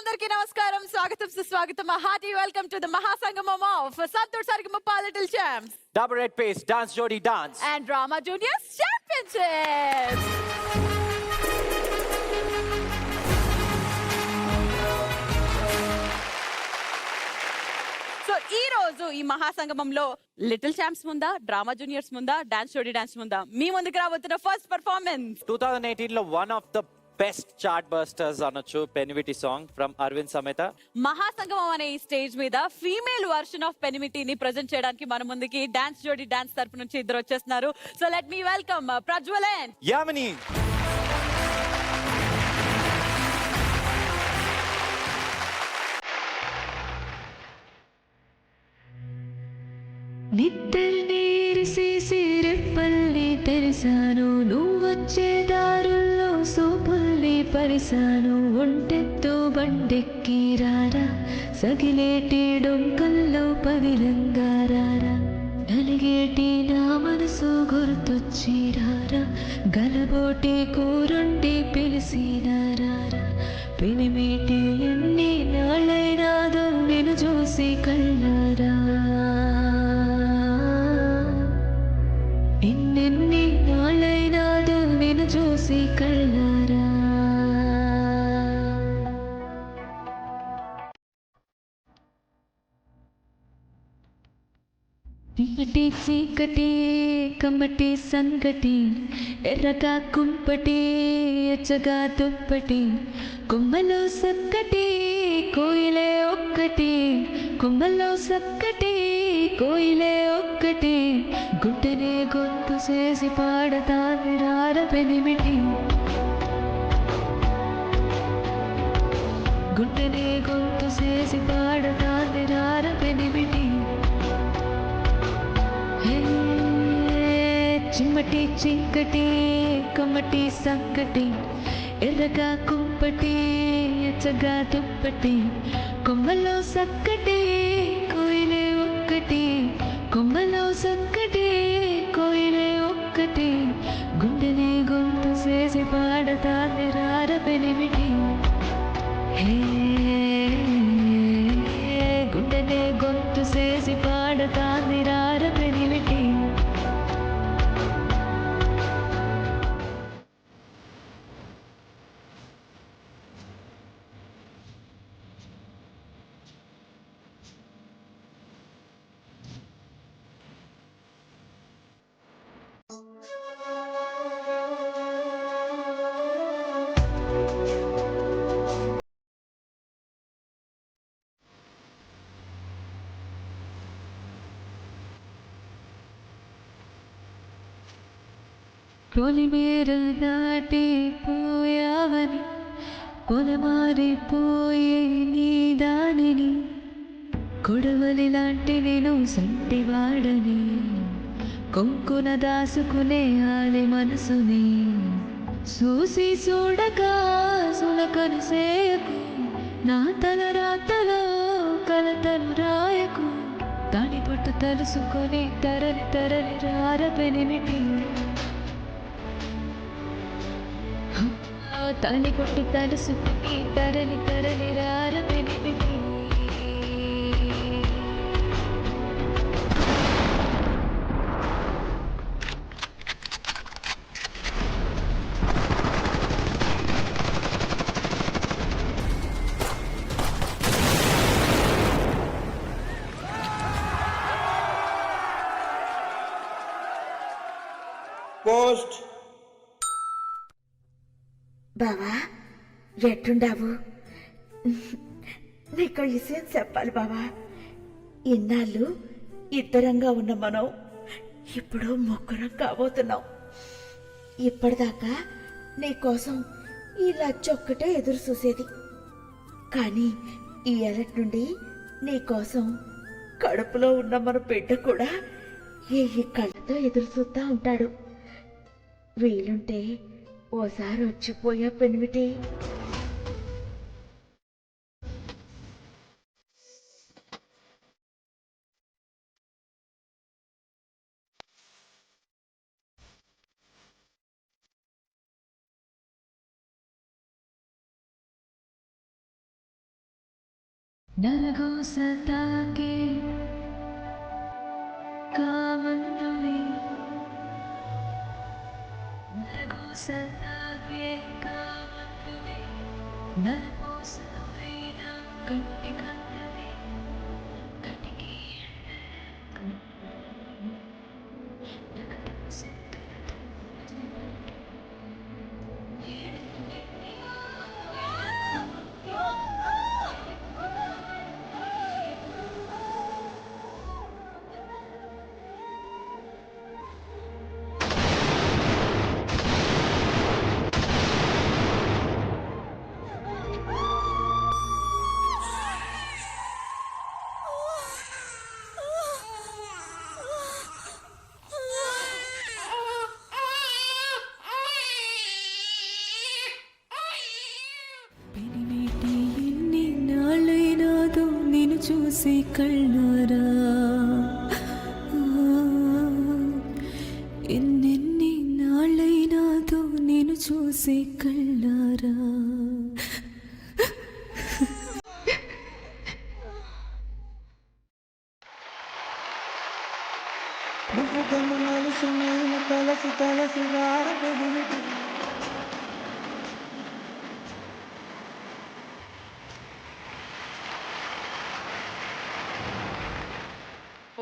ప్రేక్షకులందరికీ నమస్కారం, స్వాగతం సుస్వాగతం. హార్టీ వెల్కమ్ టు ద మహాసంగమం of Santoor Saregamapa little champs Double Red Pace Dance Jodi Dance and Drama Juniors Championships. So ఈ రోజు ఈ మహాసంగమంలో లిటిల్ ఛాంప్స్ ముందా, డ్రామా జూనియర్స్ ముందా, డాన్స్ జోడీ డాన్స్ ముందా, మీ ముందుకు రాబోతున్న ఫస్ట్ పర్ఫార్మెన్స్ 2018 లో one of the best chart busters అనొచ్చు పెనివిటి సాంగ్ ఫ్రమ్ అరవింద్ సమేత. మహాసంగమం అనే ఈ స్టేజ్ మీద ఫీమేల్ వర్షన్ ఆఫ్ పెనిమిటిని ప్రెజెంట్ చేయడానికి మన ముందుకి డాన్స్ జోడీ డాన్స్ తరపు నుంచి ఇద్దరు వచ్చేస్తున్నారు. So let me welcome Prajwalan, Yamini. నిద్రనేరిసేసి రెప్పల్ని తెరిసాను, నువ్వొచ్చే దారుల్లో సోపుల్ని పరిసాను. ఒంటెత్తు బండెక్కి రారా, సగిలేటి డొంకల్లో పవిలంగా రారా. నలిగేటి నా మనసు గుర్తొచ్చి రారా, గలబోటి కూరుండి పిలిసినారా. పిలిమేటి ఎన్ని నాళ్ళైనాదో నేను చూసి కళ్ళారా. ఎన్నెన్ని నాళ్ళైనాదో నేను చూసి కళ్ళారా. తిమ్మటి చీకటి కమ్మటి సంగటి, ఎర్రగా కుంపటి ఎచ్చగా దుప్పటి. కొమ్మలో సక్కటి కోయిలే ఒక్కటి, కొమ్మలో సక్కటి కోయిలే ఒక్కటి. గుంటనే గొంతు చేసి పాడతాది రార పెనిమిటి, గుంటనే గొంతు చేసి పాడతాది రార పెనిమిటి. చిమ్మటి చీకటి కమ్మటి సంకటి, ఎర్రగా కుంపటి ఎచ్చగా దుప్పటి. కొమ్మలో సక్కటి కోయిలే ఒక్కటి, కొమ్మలో సక్కటి కోయిలే ఒక్కటి. గుండెనే గొంతు చేసి పాడతాది రార పెనిమిటి. గుండెనే గొంతు చేసి పాడతాది రార పెనిమిటి. పొలిమేర దాటిపోయావని, పొలమారిపోయే నీ దానిని. కొడవలి లాంటి నేను సంటివాడని, కొంకున దాసుకునే ఆలి మనసుని. చూసి చూడక సులకను సేయకు, నా తల రాతలో కలతను రాయకు. దాని పట్టు తలుసుకొని తరలి తరలి రార పెనిమిటి. తాలి కొట్టి తలుసుకుని తరలి తరలి రార పెనిమిటి. పోస్ట్. బావా, ఎట్టుండావు? నీకు విషయం చెప్పాలి బావా. ఇన్నాళ్ళు ఇద్దరంగా ఉన్న మనం ఇప్పుడు ముగ్గురం కాబోతున్నాం. ఇప్పటిదాకా నీకోసం ఈ లచ్చొక్కటే ఎదురు చూసేది, కానీ ఈ ఎలటి నుండి నీకోసం కడుపులో ఉన్న మన బిడ్డ కూడా ఈ కళ్ళతో ఎదురు చూస్తూ ఉంటాడు. వీలుంటే ఓసారి వచ్చిపోయా పెనిమిటి. నరగోస తాకే కావన్నవి నరగోస తాకే కావన్నవి నరగోస పైన కంటి కన్నవి కంటికి పెనిమిటి ఎన్ని నాళ్ళైనాదో నేను చూసి కళ్ళారా ఎన్నెన్ని నాళ్ళైనాదో నేను చూసి కళ్ళారా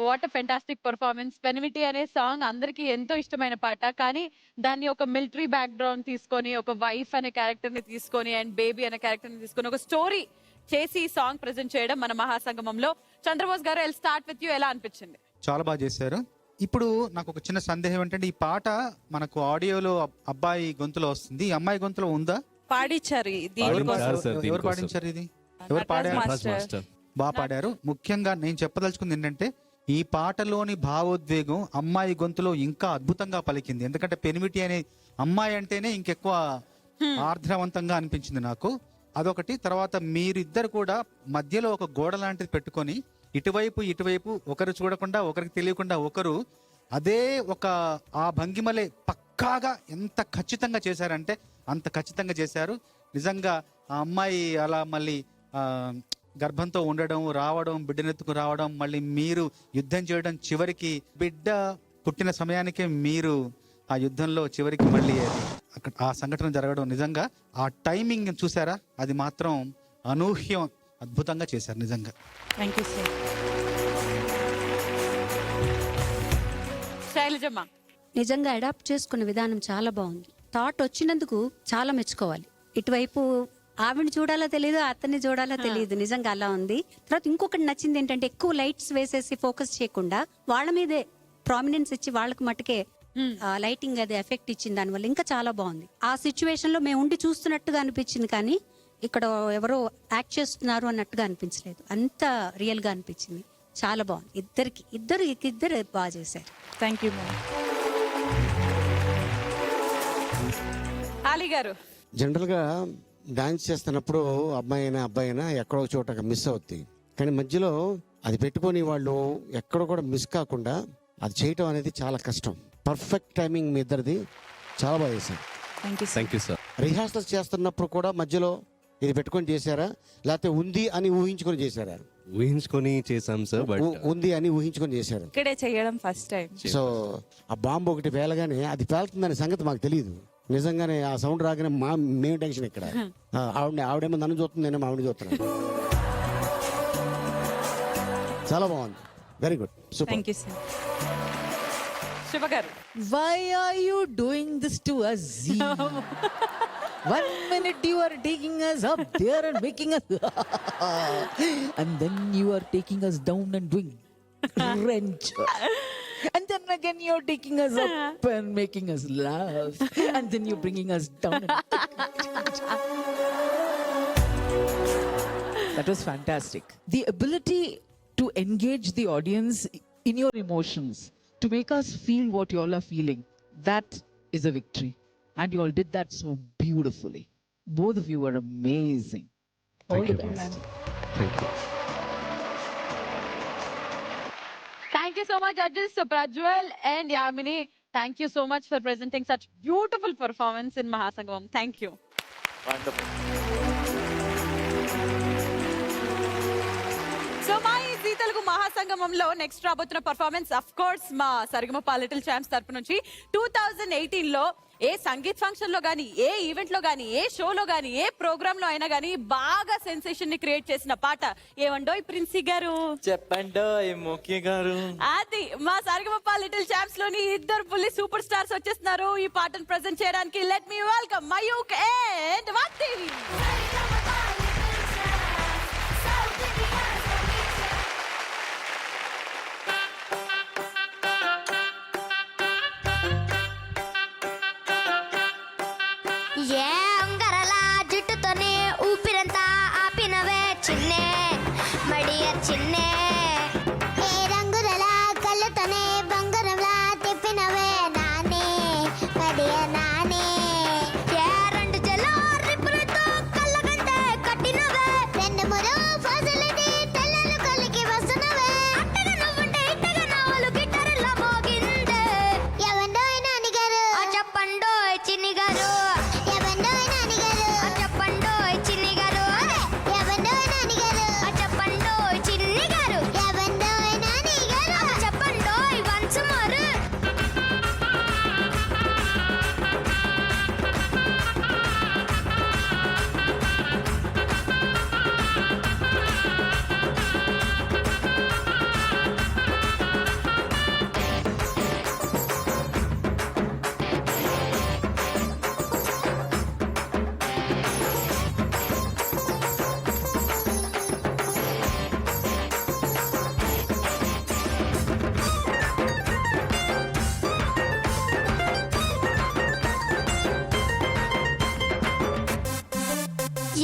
వాట్ ఫెంటాస్టిక్ పర్ఫార్మెన్స్. పెనిమిటి అనే సాంగ్ అందరికీ ఎంతో ఇష్టమైన పాట. కానీ దాన్ని ఒక మిలిటరీ బ్యాక్గ్రౌండ్ తీసుకొని, ఒక వైఫ్ అనే క్యారెక్టర్ ని తీసుకొని అండ్ బేబీ అనే క్యారెక్టర్ ని తీసుకొని ఒక స్టోరీ చేసి ఈ సాంగ్ ప్రెజెంట్ చేయడం మన మహాసంగమంలో. చంద్రబోస్ గారు, ఐల్ స్టార్ట్ విత్ యూ. ఎలా అనిపించింది? చాలా బాగా చేశారు. ఇప్పుడు నాకు ఒక చిన్న సందేహం ఏంటంటే ఈ పాట మనకు ఆడియోలో అబ్బాయి గొంతులో వస్తుంది, ఈ అమ్మాయి గొంతులో ఉందా? పాడిచ్చారు ఎవరు పాడించారు ఇది? ఎవరు పాడారు? బాగా పాడారు. ముఖ్యంగా నేను చెప్పదలుచుకుంది ఏంటంటే ఈ పాటలోని భావోద్వేగం అమ్మాయి గొంతులో ఇంకా అద్భుతంగా పలికింది. ఎందుకంటే పెనిమిటి అనే అమ్మాయి అంటేనే ఇంకెక్కువ ఆర్ద్రవంతంగా అనిపించింది నాకు. అదొకటి. తర్వాత మీరిద్దరు కూడా మధ్యలో ఒక గోడ లాంటిది పెట్టుకొని ఇటువైపు ఒకరు చూడకుండా ఒకరికి తెలియకుండా ఒకరు అదే ఒక ఆ భంగిమలే పక్కాగా ఎంత ఖచ్చితంగా చేశారంటే అంత ఖచ్చితంగా చేశారు. నిజంగా ఆ అమ్మాయి అలా మళ్ళీ గర్భంతో ఉండడం, రావడం, బిడ్డనెత్తుకు రావడం, మళ్ళీ మీరు యుద్ధం చేయడం, చివరికి బిడ్డ పుట్టిన సమయానికే మీరు ఆ యుద్ధంలో చివరికి మళ్ళీ అక్కడ ఆ సంఘటన జరగడం, నిజంగా ఆ టైమింగ్ చూసారా, అది మాత్రం అనూహ్యం, అద్భుతంగా చేశారు నిజంగా. Thank you sir. శైలజమ్మ, నిజంగా అడాప్ట్ చేసుకున్న విధానం చాలా బాగుంది. థాట్ వచ్చినందుకు చాలా మెచ్చుకోవాలి. ఇటువైపు ఆవిడని చూడాలో తెలియదు, అతన్ని చూడాలో తెలియదు. నిజంగా అలా ఉంది. తర్వాత ఇంకొకటి నచ్చింది ఏంటంటే ఎక్కువ లైట్స్ వేసేసి ఫోకస్ చేయకుండా వాళ్ళ మీదే ప్రామినెన్స్ ఇచ్చి వాళ్ళకి మట్టుకే లైటింగ్ అది ఎఫెక్ట్ ఇచ్చింది. దానివల్ల ఇంకా చాలా బాగుంది. ఆ సిచ్యువేషన్ లో మేము ఉండి చూస్తున్నట్టుగా అనిపించింది, కానీ ఇక్కడ ఎవరో యాక్ట్ చేస్తున్నారు అన్నట్టుగా అనిపించలేదు. అంత రియల్ గా అనిపించింది. చాలా బాగుంది. ఇద్దరు బాగా చేశారు. Thank you ma'am. ఆలీ గారు, జనరల్గా డాన్స్ చేస్తున్నప్పుడు అబ్బాయి అయినా ఎక్కడో ఒక చోట మిస్ అవుతాయి, కానీ మధ్యలో అది పెట్టుకొని వాళ్ళు ఎక్కడ కూడా మిస్ కాకుండా అది చేయటం అనేది చాలా కష్టం. పర్ఫెక్ట్ టైమింగ్ మీ ఇద్దరిది, చాలా బాగా చేశారు. Thank you sir. రిహార్సల్స్ చేస్తున్నప్పుడు కూడా మధ్యలో ఇది పెట్టుకొని చేశారా, లేకపోతే ఉంది అని ఊహించుకొని చేశారా? ఊహించుకొని చేసాం సార్, బట్ ఉంది అని ఊహించుకొని చేశారు. ఇక్కడే చేయడం ఫస్ట్ టైం. సో ఆ బాంబు ఒకటి పేలగానే అది పేలుతుందనే సంగతి మాకు తెలియదు. నిజంగానే ఆ సౌండ్ రాగానే మేము టెన్షన్ ఇక్కడ. ఆవిడేమో నన్ను చూస్తుంది, నేనేమో ఆవిడ చూస్తున్నాను. చాలా బాగుంది. Very good, super. Thank you sir. Shiva గారు, Why are you doing this to us? One minute you are taking us up there and making us and then you are taking us down and doing wrench. And then again you're taking us up and making us laugh. And then you're bringing us down. That was fantastic. The ability to engage the audience in your emotions, to make us feel what you all are feeling, that is a victory. And you all did that so beautifully. Both of you were amazing. All the best. Thank you. thank you so much judges. So Prajwal and Yamini, thank you so much for presenting such beautiful performance in Mahasangamam. Thank you. Wonderful. సంగమంలో next రాబోతున్న performance of course మా Sa Re Ga Ma Pa little champs తరపు నుంచి 2018 లో ఏ sangeet function లో గానీ, ఏ event లో గానీ, ఏ షోలో గానీ, ఏ ప్రోగ్రామ్ లో అయినా గానీ బాగా సెన్సేషన్ ని క్రియేట్ చేసిన పాట ఏమండోయ్ ప్రిన్సీ గారు? చెప్పండోయ్ ముఖ్య గారు. అది మా సరిగమప లిటిల్ ఛాంప్స్ లోని ఇద్దరు పుల్లి సూపర్ స్టార్స్ వచ్చేస్తున్నారు ఈ పాటను ప్రెజెంట్ చేయడానికి. Let me welcome Mayukh and Vagdevi. ఏ ఉంగరల జుట్టుతోనే ఊపిరంతా ఆపినవే చిన్నే మడియ చిన్నే, ఏ రంగుల కళ్ళతోనే బంగారంలా తిప్పినవే నానే మడియ నానే, ఏ రెండు జల రిప్పులతో కళ్ళగంటే కట్టినవే, రెండు మూడు ఫాజులని తెల్లలు కలిగి వస్తున్నవే, అట్టగా నువ్వుంటే ఇట్టగా నావలు గిటారులా మోగిందే, ఎవండోయ్ నానిగారు చెప్పండోయ్ చిన్ని గారు,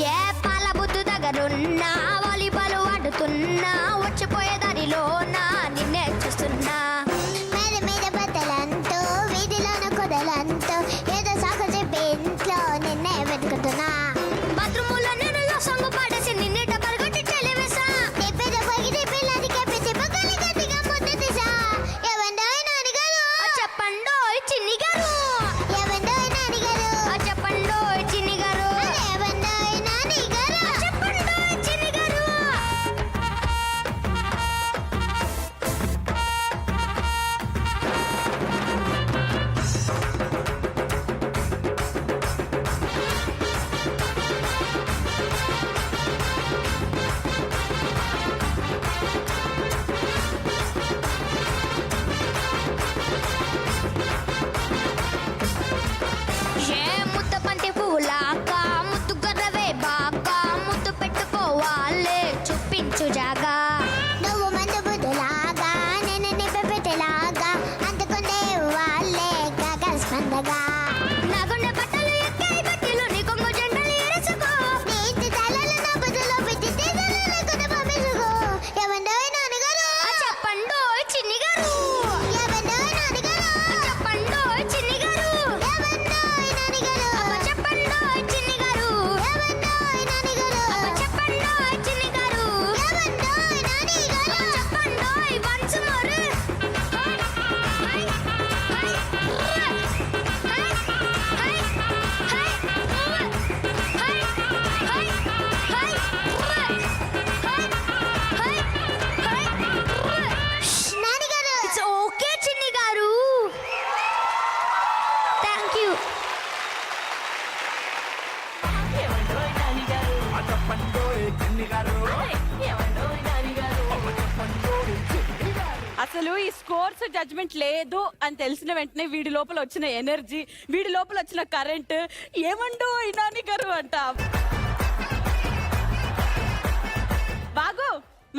ఏ పాల బుద్ధు దగ్గరున్నా వాలీబాల్ ఆడుతున్నా వచ్చిపోయే దారిలోనా నిన్నే చూస్తున్నా, మేడ మీద బద్దలంటూ వీధిలోన కొదలంటూ ఏదో సాకు చెప్పి ఇంట్లో నిన్నే వెతుకుతున్నా, బాత్రూములో నేను సాంగ్ పాడేసి నిన్నే డబ్బలు కొట్టి చెలివేసా, నీ పెద్ద పగిడి పిల్లది కెప్పిసి పక్కని గట్టిగా ముద్దు తీసా, ఎవండోయ్ నానిగారు చెప్పండోయ్ చిన్ని గారు, ఎవండోయ్ నానిగారు చెప్పండోయ్ చిన్ని గారు, అసలు ఈ స్కోర్స్ జడ్జ్మెంట్ లేదు అని తెలిసిన వెంటనే వీడి లోపల వచ్చిన ఎనర్జీ, వీడి లోపల వచ్చిన కరెంట్ ఏమండో నాని గారు అంట. బాగు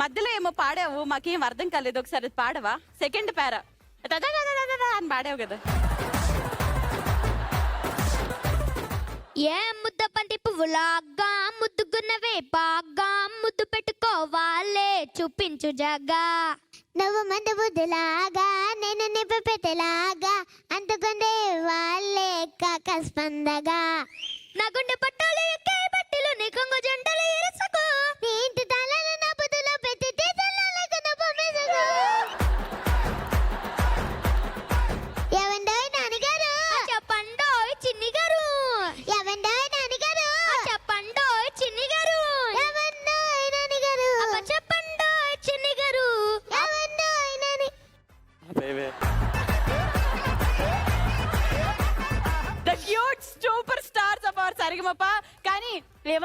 మధ్యలో ఏమో పాడావు, మాకేం అర్థం కాలేదు, ఒకసారి పాడవా? సెకండ్ పారా అని పాడావు కదా. ఏ ముద్ద పంటి పువ్వులాగా ముద్దుగున్నవే బాగా ముద్దు పెట్టుకోవాలే చూపించు జగా, నువ్వు మందు బుద్ధులాగా నేను నిప్పు పెట్టేలాగా అంటుకుందే వాళ్ళే కాక స్పందగా, నా గుండె పట్టాలు ఎక్కే బట్టిలు నీ కొంగు జంటలు ఇరుసుకో, నీ ఇంటి తాళాలు నా బుద్ధులో పెట్టి తీసలాలకు పంపించుకో, ఎవండోయ్ నాన్నగారు చెప్పండోయ్ చిన్ని గారు, ఎవండోయ్ నాన్నగారు చెప్పండోయ్ చిన్ని గారు, ఎవండోయ్ నాన్నగారు చెప్పండోయ్ చిన్ని గారు,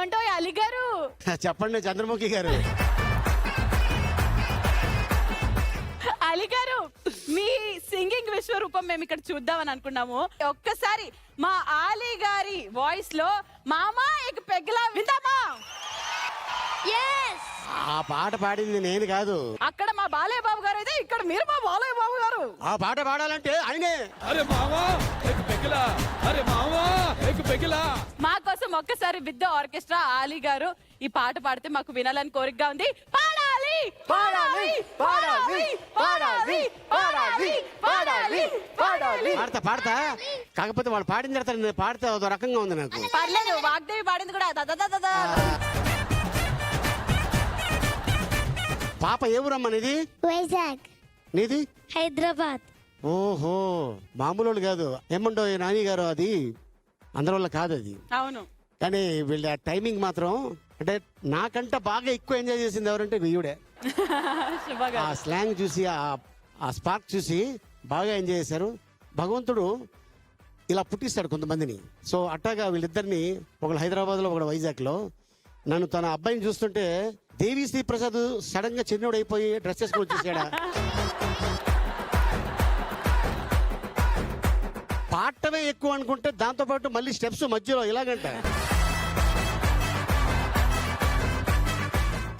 ఏమంటో అలీ గారు? చెప్పండి చంద్రముఖి గారు. అలీ గారు, మీ సింగింగ్ విశ్వరూపం మేము ఇక్కడ చూద్దామని అనుకున్నాము. ఒక్కసారి మా ఆలీ గారి వాయిస్ లో మామా ఎక్ పెగ్లా విందామా? ఆ పాట పాడింది నేను కాదు. అక్కడ మా బాలయ్య బాబు గారు అయితే, ఇక్కడ మీరు మా బాలయ్య బాబు గారు. ఆ పాట పాడాలంటే ఆయనే. మా కోసం ఒక్కసారి విత్ ఆర్కెస్ట్రా ఆలీ గారు ఈ పాట పాడితే మాకు వినాలని కోరికగా ఉంది. పాడాలి పాడాలి పాడాలి పాడాలి పాడాలి పాడాలి పాడాలి. పాడతా పాడతా, కాకపోతే వాళ్ళు పాడిన తర్వాత నేను పాడితే అదో రకంగా ఉంది నాకు. పర్లేదు, వాగ్దేవి పాడింది కూడా దదదదద. పాప ఏ ఊరమ్మా నీది? వైజాగ్. నీది? హైదరాబాద్. ఓహో, మామూలు వాళ్ళు కాదు. ఏమండో ఈ నాని గారు, అది అందరి వల్ల కాదు అది. అవును. కానీ వీళ్ళ టైమింగ్ మాత్రం, అంటే నాకంటే బాగా ఎక్కువ ఎంజాయ్ చేసింది ఎవరంటే వీయుడే. శుభ ఆ గారు. స్లాంగ్ చూసి, ఆ స్పార్క్ చూసి బాగా ఎంజాయ్ చేశారు. భగవంతుడు ఇలా పుట్టిస్తాడు కొంతమందిని. సో అట్టాగా వీళ్ళిద్దరిని, ఒకళ్ళు హైదరాబాద్లో ఒకడు వైజాగ్లో. నన్ను తన అబ్బాయిని చూస్తుంటే దేవిశ్రీ ప్రసాద్ సడన్ గా చిన్నోడు అయిపోయి డ్రెస్ చేసుకుని వచ్చేసాడా. పాడటమే ఎక్కువ అనుకుంటే దాంతో పాటు మళ్ళీ స్టెప్స్ మధ్యలో ఇలాగంట.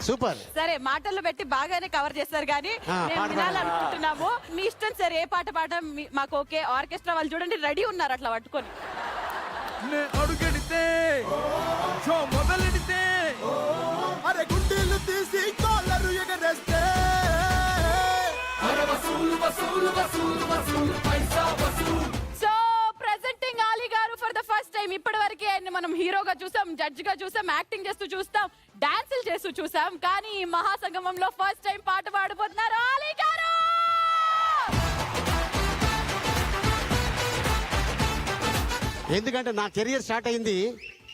సూపర్. సరే, మాటల్లో పెట్టి బాగానే కవర్ చేస్తారు కానీ మేము పాట వినాలనుకుంటున్నాము. మీ ఇష్టం సార్, ఏ పాట పాడడం మాకు ఓకే. ఆర్కెస్ట్రా వాళ్ళు చూడండి రెడీ ఉన్నారు అట్లా పట్టుకొని. అడుగెడితే మొదలెడితే అరే గుండెలు తీసి కాలరు ఎగరేస్తే సో ప్రెజెంటింగ్ ఆలీ గారు ఫర్ ద ఫస్ట్ టైం. ఇప్పటి వరకే ఆయన మనం హీరోగా చూసాం, జడ్జ్ గా చూసాం, యాక్టింగ్ చేస్తూ చూస్తాం, డాన్సులు చేస్తూ చూసాం. కానీ ఈ మహాసంగమంలో ఫస్ట్ టైం పాట పాడబోతున్నారు ఆలీ గారు. ఎందుకంటే నా కెరియర్ స్టార్ట్ అయింది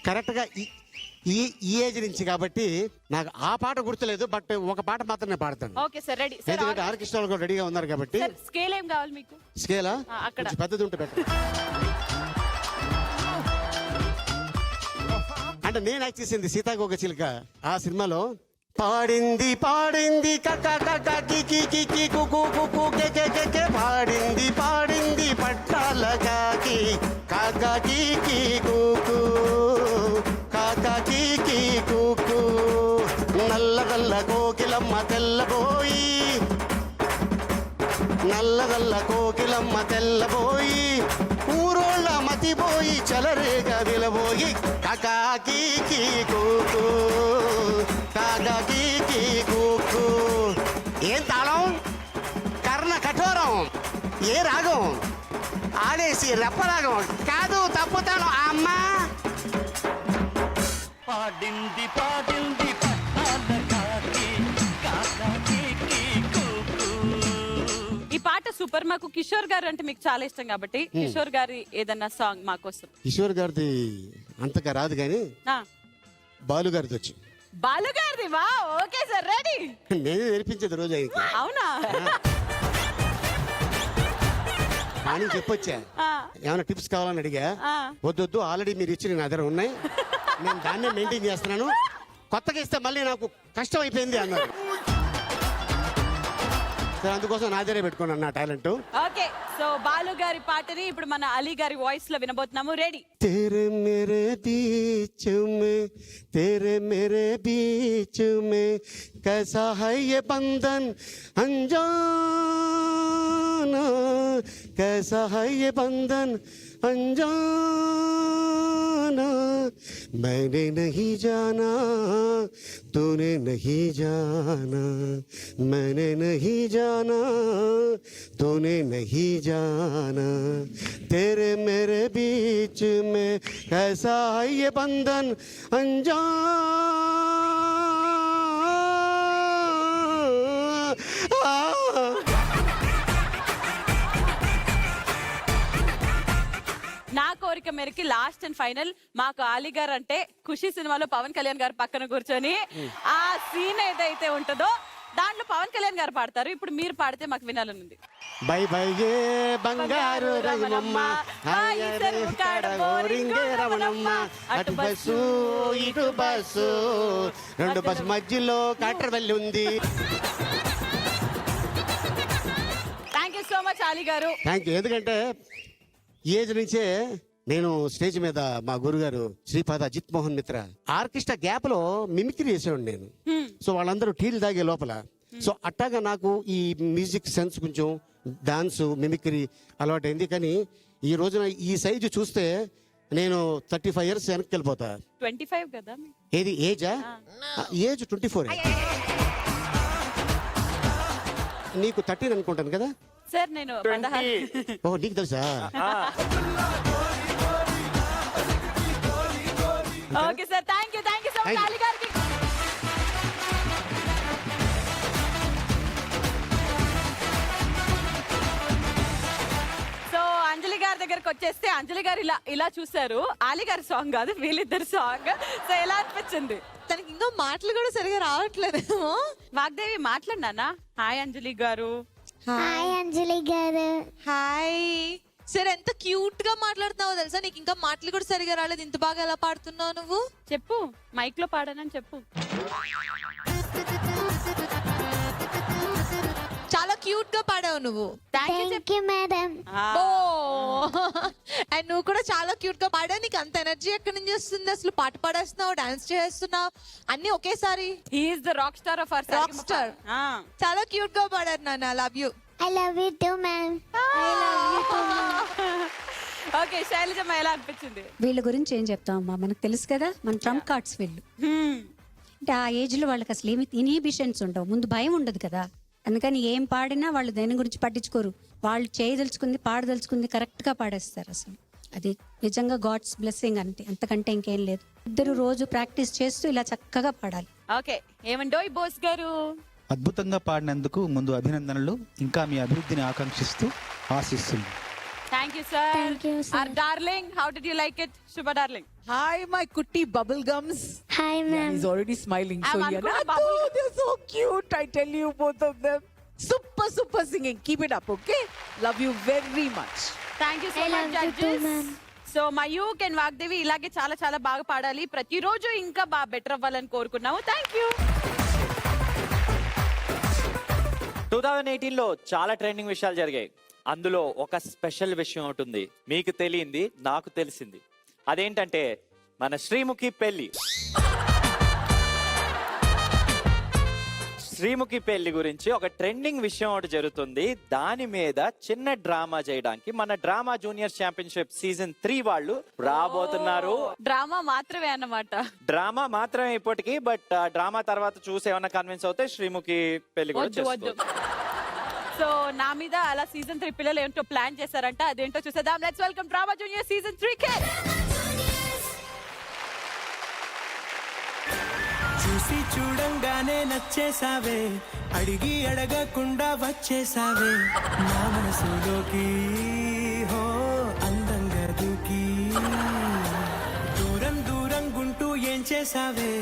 కరెక్ట్గా ఈ ఏజ్ నుంచి, కాబట్టి నాకు ఆ పాట గుర్తులేదు. బట్ ఒక పాట మాత్రం నేను పాడతాను. Okay sir, ready. ఎందుకంటే ఆర్కెస్ట్రా కూడా రెడీగా ఉన్నారు కాబట్టి. స్కేల్ ఏం కావాలి మీకు? స్కేలా అక్కడ కొంచెం పెద్దది ఉంటే బెటర్. అంటే నేను యాక్ట్ చేసింది సీతాకోక చిలుక ఆ సినిమాలో. పాడింది పాడింది పాడింది పాడింది పట్టాల కాకి కాకి కూకు కాకి కూకు నల్లగల్ల కోకిలమ్మ తెల్లబోయి నల్లగల్ల కోకిలమ్మ తెల్లబోయి ఊరోళ్ళ మతిపోయి చలరేగా విలబోయి కాకి కూకు కాకి కూకు. ఏం తాళం, కర్ణ కఠోరం, ఏ రాగం, ఆడేసి రెప్పరాగం కాదు, తప్పు తాళం. అమ్మా పాడింది పాడింది పట్టాల కాకి కాకి కూకు. ఈ పాట సూపర్. మాకు కిషోర్ గారు అంటే మీకు చాలా ఇష్టం కాబట్టి కిషోర్ గారి ఏదన్నా సాంగ్ మాకోసం. కిషోర్ గారిది అంతగా రాదు కానీ బాలు గారిది వచ్చి. బాలు గారిది? వా, ఓకే సార్, రెడీ. నేనే నేర్పించేది రోజు ఆయనకి. అవునా? కానీ చెప్పొచ్చా, ఏమైనా టిప్స్ కావాలని అడిగా. వద్దొద్దు, ఆల్రెడీ మీరు ఇచ్చిన నా దగ్గర ఉన్నాయి, నేను దాన్నే మెయింటైన్ చేస్తున్నాను, కొత్తగా ఇస్తే మళ్ళీ నాకు కష్టం అయిపోయింది అన్నారు. అందుకోసం నా దగ్గరే పెట్టుకున్నాను నా టాలెంట్. ఓకే, సో బాలు గారి పాటని ఇప్పుడు మన అలీ గారి వాయిస్ లో వినబోతున్నాము. రెడీ. तेरे मेरे बीच में कैसा है ये बंधन अनजाना, कैसा है ये बंधन अनजाना, मैंने नहीं जाना तूने नहीं जाना, मैंने नहीं जाना तूने नहीं जाना, तेरे मेरे बीच में कैसा है ये बंधन నా కోరిక మేరకి లాస్ట్ అండ్ ఫైనల్ మాకు ఆలీ గారు అంటే ఖుషి సినిమాలో పవన్ కళ్యాణ్ గారు పక్కన కూర్చొని ఆ సీన్ ఏదైతే ఉంటుందో దాంట్లో పవన్ కళ్యాణ్ గారు పాడతారు. ఇప్పుడు మీరు పాడితే మాకు వినాలని ఉంది. బై బై ఏ బంగారు రమణమ్మ రింగే రమణమ్మ అటు బస్సు ఇటు బస్సు రెండు బస్సు మధ్యలో కాటర్ వెళ్ళి ఉంది. Thank you so much Ali గారు. Thank you. ఎందుకంటే ఈ ఏజ్ నుంచే నేను స్టేజ్ మీద మా గురుగారు శ్రీపాద అజిత్ మోహన్ మిత్ర ఆర్కెస్ట్రా గ్యాప్ లో మిమిక్రీ చేసేవాడు నేను. సో వాళ్ళందరూ టీలు తాగే లోపల. సో అట్టాగా నాకు ఈ మ్యూజిక్ సెన్స్ కొంచెం డాన్స్ మిమిక్రీ అలవాటైంది. కానీ ఈ రోజున ఈ సైజు చూస్తే నేను 35 years వెనక్కి వెళ్ళిపోతా. 25 కదా. ఏది ఏజా? ఏజ్ 24. నీకు 13 అనుకుంటాను కదా సార్. నేను 16. ఓ నీకు తెలుసా? Okay sir, thank you so much Ali గారికి. సో అంజలి గారి దగ్గరకు వచ్చేస్తే అంజలి గారు ఇలా చూసారు. అలీ గారి సాంగ్ కాదు, వీళ్ళిద్దరు సాంగ్. సో ఎలా అనిపించింది? తనకి ఇంకా మాటలు కూడా సరిగా రావట్లేదేమో. వాగ్దేవి మాట్లాడినానా? హాయ్ అంజలి గారు. హాయ్ అంజలి గారు. హాయ్. సరే, ఎంత క్యూట్ గా మాట్లాడుతున్నావో తెలుసా? నీకు ఇంకా మాటలు కూడా సరిగా రాలేదు. ఇంత బాగా ఎలా పాడుతున్నావు నువ్వు? చెప్పు, మైక్ లో పాడానని చెప్పు. చాలా క్యూట్ గా పాడావు నువ్వు. Thank you madam. అండ్ నువ్వు కూడా చాలా క్యూట్ గా పాడావు. నీకు అంత ఎనర్జీ ఎక్కడి నుంచి వస్తుంది? అసలు పాట పాడేస్తున్నావు, డాన్స్ చేస్తున్నావు, అన్ని ఒకేసారి. He is the rock star of our rock star. చాలా క్యూట్ గా పాడారు నాన్న. Love you. I love you two ma'am. I love you two. Okay, Sailajamma ఎలా అనిపించింది? వీళ్ళ గురించి ఏం చెప్తాం అమ్మా, మనకు తెలుసు కదా, మన ట్రంప్ కార్డ్స్ వీళ్ళు. అంటే ఆ ఏజ్ లో వాళ్ళకి అసలు ఏమి ఇన్హిబిషన్స్ ఉండవు, ముందు భయం ఉండదు కదా. అందుకని ఏం పాడినా వాళ్ళు దేని గురించి పట్టించుకోరు. వాళ్ళు చేయదలుచుకుంది పాడదలుచుకుంది కరెక్ట్ గా పాడేస్తారు. అసలు అది నిజంగా గాడ్స్ బ్లెస్సింగ్ అంటే, అంతకంటే ఇంకేం లేదు. ఇద్దరు రోజు ప్రాక్టీస్ చేస్తూ ఇలా చక్కగా పాడాలి. ఓకే, ఏమండోయ్ బోస్ గారు? అద్భుతంగా పాడినందుకు ముందు అభినందనలు. ఇంకా మీ అభివృద్ధిని ఆకాంక్షిస్తూ ఆశిస్తుంది. Thank you, sir. Thank you, sir. Our darling, how did you like it, Shubha darling? Hi, my kutti bubble gums. Hi, ma'am. He's already smiling. I'm So Ankush yeah, Bubble Gum. they're so cute. I tell you, both of them. Super singing. Keep it up, okay? Love you very much. Thank you so I much, love you too, judges. ma'am. So Mayukh and Vagdevi ఇలాగే చాలా బాగా పాడాలి. ప్రతిరోజు ఇంకా బాగా better అవ్వాలని కోరుకున్నాము. Thank you. 2018లో చాలా trending విషయాలు జరిగాయి. అందులో ఒక స్పెషల్ విషయం ఉంటుంది. మీకు తెలియంది నాకు తెలిసింది. అదేంటంటే మన శ్రీముఖి పెళ్లి. శ్రీముఖి పెళ్లి గురించి ఒక ట్రెండింగ్ విషయం ఒకటి జరుగుతుంది. దాని మీద చిన్న డ్రామా చేయడానికి మన డ్రామా జూనియర్ ఛాంపియన్షిప్ సీజన్ 3 వాళ్ళు రాబోతున్నారు. డ్రామా మాత్రమే అన్నమాట. డ్రామా మాత్రమే ఇప్పటికి. బట్ డ్రామా తర్వాత చూసి ఏమన్నా కన్విన్స్ అవుతే శ్రీముఖి పెళ్లి కూడా వద్దు. చేసుకోవచ్చు. సో నా మీద అలా సీజన్ 3 పిల్లలు ఏంటో ప్లాన్ చేశారంట. అదేంటో చూసేద్దాం. Let's welcome drama junior season 3 కి. చూసి చూడంగానే నచ్చేసావే, అడిగి అడగకుండా వచ్చేసావే నా మనసులోకి. హో అందంగా దూకి దూరం గుంటూ ఏం చేసావే,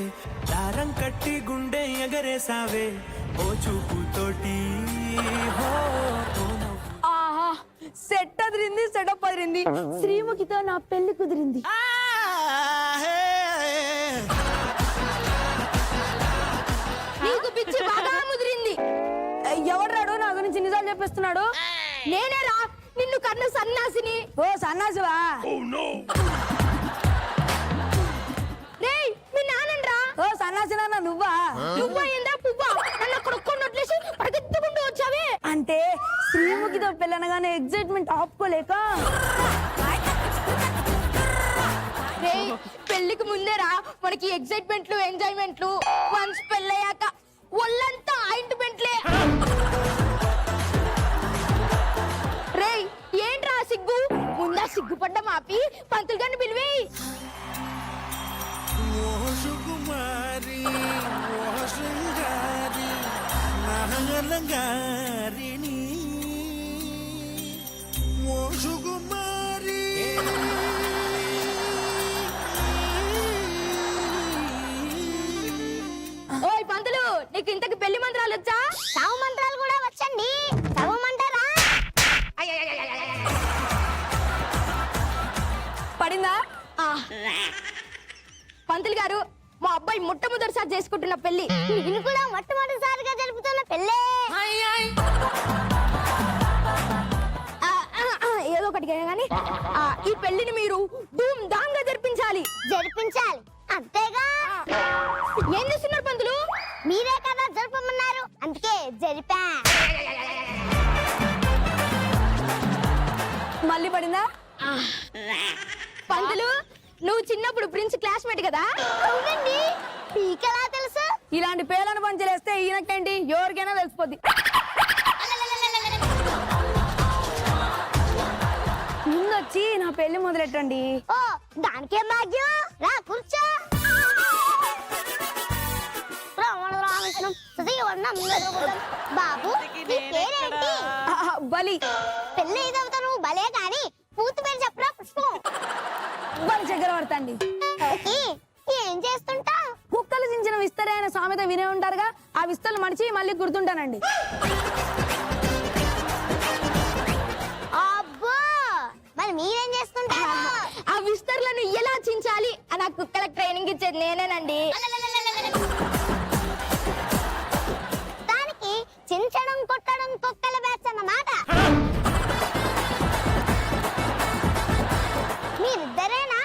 దారం కట్టి గుండె ఎగరేసావే ఓ చూపుతోటి. హో ఆహా, సెట్ అదిరింది, సెటప్ అదిరింది. శ్రీముఖితో నా పెళ్లి కుదిరింది. నీకు పిచ్చి బాగా ముదిరింది. ఎవడ్రాడు నా గురించి నిజాలు చెప్పేస్తున్నాడు? నేనేరా నిన్ను కన్న సన్నాసిని. ఓ సన్నాసివా? రేయ్, మీ నాన్నరా? ఓ సన్నాసి నాన్న నువ్వా? నువ్వా ఏందా పువ్వా? నన్ను కొడుకొని వదిలేసి పరిగెత్తుకుంటూ వచ్చావే. అంటే శ్రీముఖితో పెళ్ళనగానే ఎగ్జైట్మెంట్ ఆపుకోలేక. రేయ్, పెళ్లికి ముందేరా మనకి ఎగ్జైట్మెంట్లు ఎంజాయ్మెంట్లు. వన్స్ పెళ్ళయ్యాక ఒళ్ళంతా ఆయింట్మెంట్లే. రేయ్, ఏంట్రా సిగ్గు? ముందా సిగ్గుపడ్డ మాపి పంతులు గారిని పిలివి. ఓ సుకుమారి, ఓ శృంగారి, నాగలంగారిని. ఓ సుకుమారి. ఓయ్ పంతులు, నీకు ఇంతకి పెళ్లి మంత్రాలు వచ్చా? సావు మంత్రాలు కూడా వచ్చండి. చదవమంటారా? పంతులు గారు మా అబ్బాయి మొట్టమొదటిసారి చేసుకుంటున్న పెళ్లి. నేను కూడా మొట్టమొదటిసారిగా జరుపుతున్న పెళ్ళే. ఏదో ఒకటి కానీ ఈ పెళ్లిని మీరు ధూమ్ ధామ్ గా జరిపించాలి. అంతేగా. ఏం చేస్తున్నారు పంతులు? మీరే కదా జరపమన్నారు, అందుకే జరిపా. మళ్ళీ పడిందా? పంతులు నువ్వు చిన్నప్పుడు ప్రిన్స్ క్లాస్మేట్ కదా? అవునండి. మీకెలా తెలుసు? ఇలాంటి పేర్లను పంచలేస్తే ఈయనకేంటి ఎవరికైనా తెలిసిపోద్ది. ముందొచ్చి నా పెళ్లి మొదలెట్టండి. ఓ దానికేం భాగ్యం. రా కూర్చో. బాబు నీ పేరేంటి? బలి. పెళ్లి ఏదవుతా నువ్వు భలే గాని పూర్తి పేరు చెప్పరా. పుష్పం. బలి చక్రవర్తి అండి. ఏం చేస్తుంటా? కుక్కలు చించిన విస్తరే అనే సామెత వినే ఉంటారుగా, ఆ విస్తలు మడిచి మళ్ళీ గుర్తుంటానండి. అబ్బో మరి మీరేం చేస్తుంటారు? ఆ విస్తర్లను ఎలా చించాలి అని ఆ కుక్కలకు ట్రైనింగ్ ఇచ్చేది నేనేనండి. దానికి చించడం కొట్టడం కుక్కల బ్యాచ్ అన్నమాట. మీరిద్దరేనా?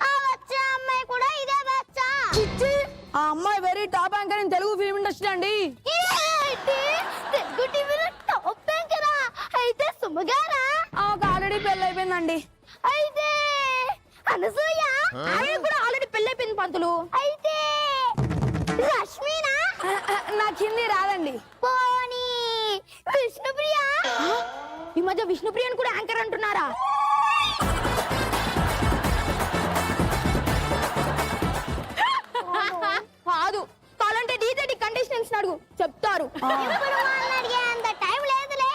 ఆ వచ్చే అమ్మాయి కూడా ఇదే బ్యాచ్? చిచ్చి, ఆ అమ్మాయి very top anchor in Telugu film industry అండి. తెలుగు టీవీలో టాప్ యాంకరా? అయితే సుమగారా? ఆమెకు ఆల్రెడీ పెళ్లి అయిపోయిందండి. అయితే అనసూయ? ఆమె కూడా ఆల్రెడీ పెళ్లి అయిపోయింది పంతులు. అయితే రష్మినా? నాకు హిందీ రాదండి. పోనీ విష్ణుప్రియ? ఈ మధ్య విష్ణుప్రియని కూడా యాంకర్ అంటున్నారా? కాదు, కావాలంటే డీజేడి కండిషన్స్ అడుగు, చెప్తారు. ఇప్పుడు వాళ్ళని అడిగే అంత టైం లేదులే.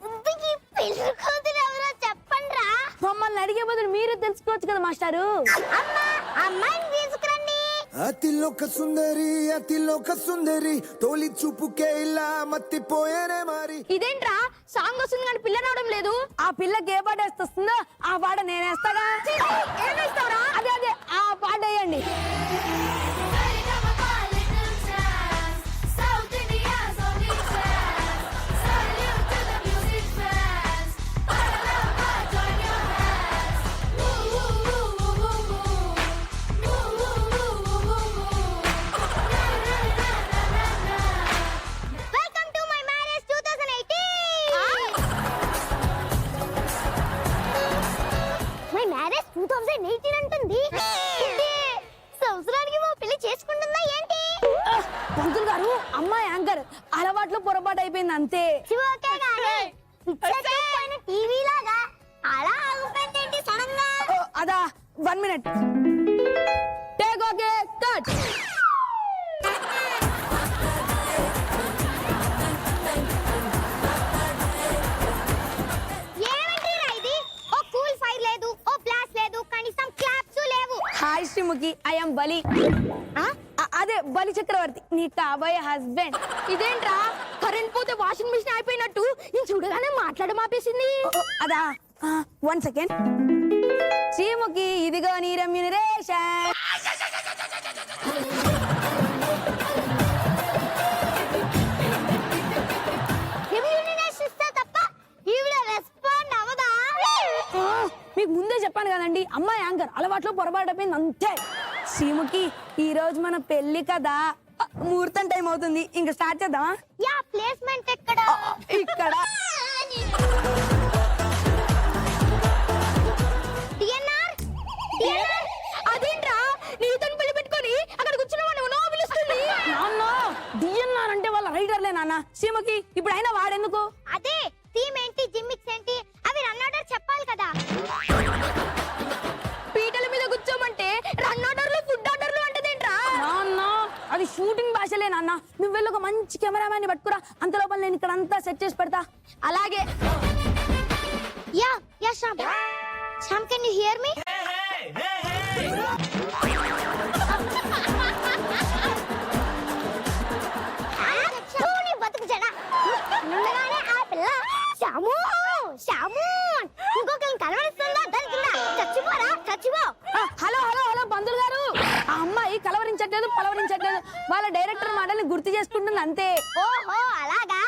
ఇంతకీ పెళ్లి కూతురు ఎవరో చెప్పండి రా. మమ్మల్ని అడిగే బదులు మీరే తెలుసుకోవచ్చు కదా మాస్టారు. అమ్మా అమ్మాయిని తీసుకురండి. అతిలోక సుందరి తోలి చూపుకే ఇలా మత్తిపోయేనే మరి. ఇదేంట్రా సాంగ్ వస్తుంది కానీ పిల్ల రావడం లేదు. ఆ పిల్లకి ఏ పాట వేస్తుందో ఆ పాట నేనేస్తాగా. ఏమేస్తావురా? అదే అదే ఆ పాట వేయండి. Welcome to my marriage 2018. My marriage 2018 అంటుంది. సంవత్సరానికి మా పెళ్లి చేసుకుంటుందా ఏంటి? పంతులు గారు అమ్మాయి యాంకర్ అలవాట్లో పొరపాటు అయిపోయింది అంతే. ఓకే గానీ ఇచ్చేసిన టీవీ లాగా అలా ఆగిపోయిందేంటి సడన్ గా? అదా 1 minute. Take okay cut. ఏమంటారా ఇది? ఓ కూల్ ఫైర్ లేదు, ఓ ఫ్లాష్ లేదు, కనీసం క్లాప్స్ లేవు. హాయ్ శ్రీముఖి, ఐ యామ్ బలి. అదే బలి చక్రవర్తి, నీ కాబోయే హస్బెండ్. ఇదేంట్రా కరెంట్ పోతే వాషింగ్ మిషన్ అయిపోయినట్టు నేను చూడగానే మాట్లాడ మాపేసింది. అదా 1 second. శ్రీముఖి ఇదిగో నీ రెమ్యూనరేషన్. రెమ్యూనరేషన్ ఇస్తే తప్ప ఈవిడ రెస్పాండ్ అవ్వదా? మీకు ముందే చెప్పాను కదండి, అమ్మాయి యాంకర్ అలవాట్లో పొరపాటు అయిపోయింది అంతే. శ్రీముఖి ఈ రోజు మన పెళ్లి కదా, ముహూర్తం టైం అవుతుంది, ఇంకా స్టార్ట్ చేద్దామా? యా ప్లేస్మెంట్ ఎక్కడ? ఇక్కడ. డిఎన్ఆర్ అదేంట్రా నీతోని పెళ్లి పెట్టుకొని అక్కడ కూర్చున్న వాడిని నో పిలుస్తుంది. నాన్న డిఎన్ఆర్ అంటే వాళ్ళ రైడర్లే నాన్న. శ్రీముఖి ఇప్పుడు అయినా వాడెందుకు? అదే థీమ్ ఏంటి, జిమ్మిక్స్ ఏంటి అవి రన్ ఆర్డర్ చెప్పాలి కదా. పీటల మీద కూర్చోమంటే రన్ ఆర్డర్లు ఫుడ్ ఆర్డర్లు అంటదేంట్రా? నాన్న అది షూటింగ్ భాషలే నాన్న. నువ్వు వెళ్ళి ఒక మంచి కెమెరామ్యాన్ ని పట్టుకురా, అంత లోపల నేను ఇక్కడ అంతా సెట్ చేసి పెడతా. అలాగే. Yeah yeah Shyam, Shyam can you hear me? బతుకు జడ ఉండగానే ఆ పిల్ల శ్యాము శ్యాము ఇంకొకరిని కలవరిస్తుందా దరిద్రుడా, చచ్చిపోరా చచ్చిపో. హలో హలో హలో డైరెక్టర్ మాటల్ని గుర్తు చేసుకుంటుంది అంతే. ఓహో అలాగా,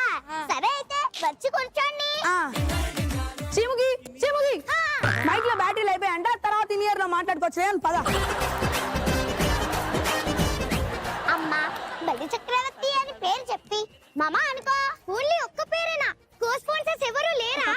సరే అయితే వచ్చి కూర్చోండి. చీముకి మైక్ లో బ్యాటరీలు అయిపోయాయంట, తర్వాత ఇయర్ లో మాట్లాడుకోవచ్చు. పద. అమ్మా బలి చక్రవర్తి అని పేరు చెప్పి మామ అనుకో. ఓన్లీ ఒక్క పేరేనా? కో స్పాన్సర్స్ ఎవరు లేరా?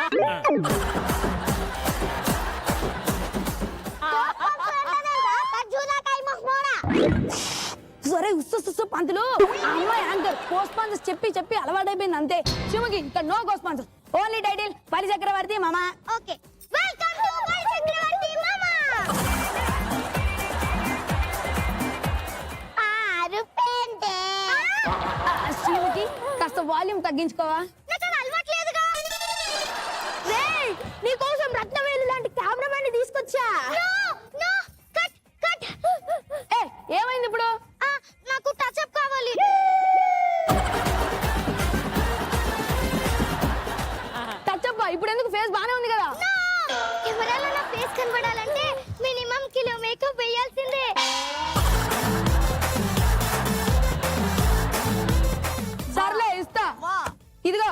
సరే ఉస్సు పంతులు, ఆ అమ్మాయి యాంకర్ కో స్పాన్సర్స్ చెప్పి అలవాటైపోయింది అంతే. చీముకి ఇక్కడ నో కో స్పాన్సర్, ఓన్లీ టైటిల్ బలి చక్రవర్తి మామ. ఓకే, వెల్కమ్ టు బలి చక్రవర్తి మామ. ఆరుపేంటే చీముకి కాస్త వాల్యూమ్ తగ్గించుకోవా? నాకు అలవాట్లేదుగా. రేయ్, నీకోసం రత్నవేలు లాంటి కెమెరామెన్ ని తీసుకొచ్చా. No cut cut. ఏ ఏమైంది ఇప్పుడు? నాకు టచ్ అప్ కావాలి. టచ్ అప్ ఇప్పుడు ఎందుకు? ఫేస్ బానే ఉంది కదా. కెమెరాలో నా ఫేస్ కనబడాలంటే మినిమం కిలో మేకప్ వేయాల్సిందే. సర్లే ఇస్తా, ఇదిగో.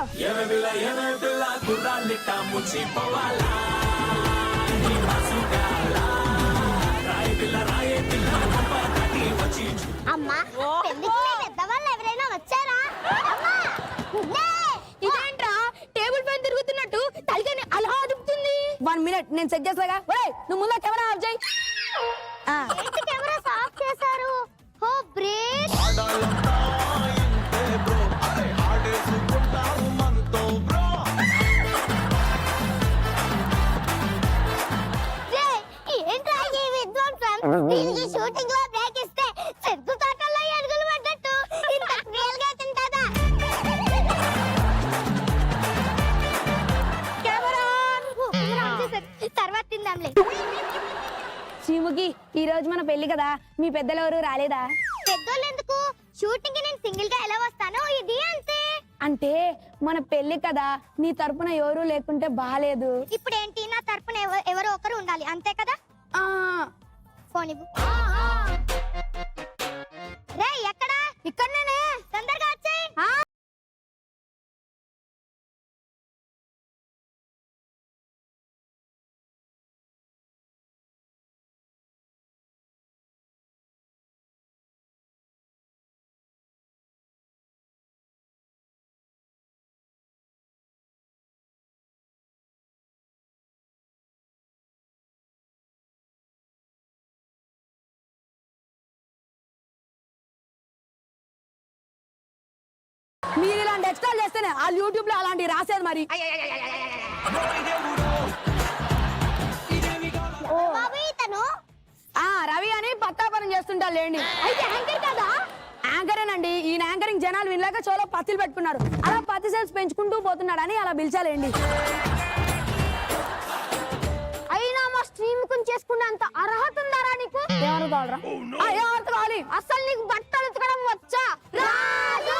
అమ్మా పెళ్లికి మీ పెద్దవాళ్ళు ఎవరైనా వచ్చారా? అమ్మా ఇదేంట్రా టేబుల్ పైన తిరుగుతున్నట్టు తలకాని అలా అదుపుతుంది? 1 మినిట్ నేను సెట్ చేస్తాగా. ఒరేయ్ నువ్వు ముందు కెమెరా ఆఫ్ చేయి. కెమెరా ఆఫ్ చేశారు. ఓ బ్రేక్. ఏంట్రా ఈ విధ్వంసం? దీనికి షూటింగ్ లో బ్రేక్ ఇస్తే చెరుకు తోటల్లో అడుగులు పడ్డట్టు ఇంత రియల్ గా తింటాదా? కెమెరా ఆన్ చేశారు. తర్వాత తిందాంలే. చీముకి ఈ రోజు మన పెళ్లి కదా, మీ పెద్దలు ఎవరు రాలేదా? పెద్దోళ్ళు ఎందుకు? షూటింగ్ కి నేను సింగిల్ గా ఎలా వస్తానో ఇది అంతే. అంటే మన పెళ్లి కదా, నీ తరపున ఎవరు లేకుంటే బాలేదు. ఇప్పుడు ఏంటి, నా తరపున ఎవరో ఒకరు ఉండాలి అంతే కదా? ఫోన్ ఇవ్వు. రే ఎక్కడా? ఇక్కడనే, తొందరగా వచ్చేయ్. మీరు ఇలాంటి ఎక్స్ట్రా చేస్తేనే ఆ యూట్యూబ్ లో అలాంటి రాసేది మరి. బాబు ఇతను రవి అని పత్తాపరం చేస్తుంటా లేండి. అయితే యాంకర్ కదా? యాంకరేనండి. ఈయన యాంకరింగ్ జనాలు వినలేక చోలో పత్తిలు పెట్టుకున్నారు. అలా పత్తి సేల్స్ పెంచుకుంటూ పోతున్నాడని అలా పిలిచాలేండి. అయినా మా స్ట్రీమ్ కు చేసుకున్నంత అర్హత ఉందారా నీకు? ఎవరు కావాలరా? ఎవరు కావాలి? అసలు నీకు బట్టలు ఉతకడం వచ్చా? రాదు.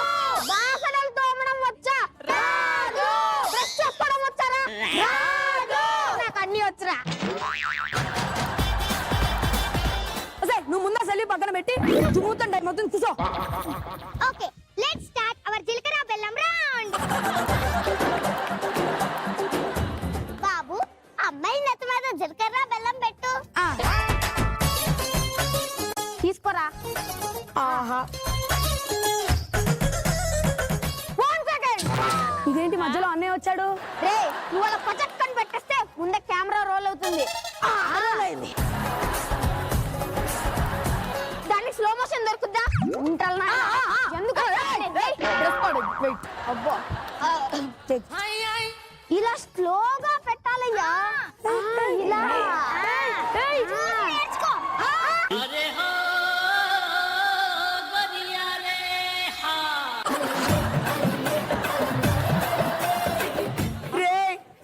బాసనలు తోమడం వచ్చా? రాదు. బ్రష్ చేసుకోవడం వచ్చారా? రాదు. నాకు అన్ని వచ్చరా. నువ్వు ముందా సెల్లి పక్కన పెట్టి తుమ్ముతుంటే మొత్తం కూసో. ఓకే, లెట్స్ స్టార్ట్ అవర్ జీలకర్ర బెల్లం రౌండ్. బాబు అమ్మాయి నెత్తి మీద జీలకర్ర బెల్లం పెట్టు. తీసుకోరా. ఆహా, 1 సెకండ్. ఇదేంటి మధ్యలో అన్నయ్య వచ్చాడు? రే నువ్వు అలా పచక్కని పెట్టేస్తే ముందే కెమెరా రోల్ అవుతుంది. దానికి స్లో మోషన్ దొరుకుద్దా? ఉంటాలనా? ఎందుకు అబ్బా, ఇలా స్లోగా పెట్టాలయ్యా. ఇలా నేర్చుకో.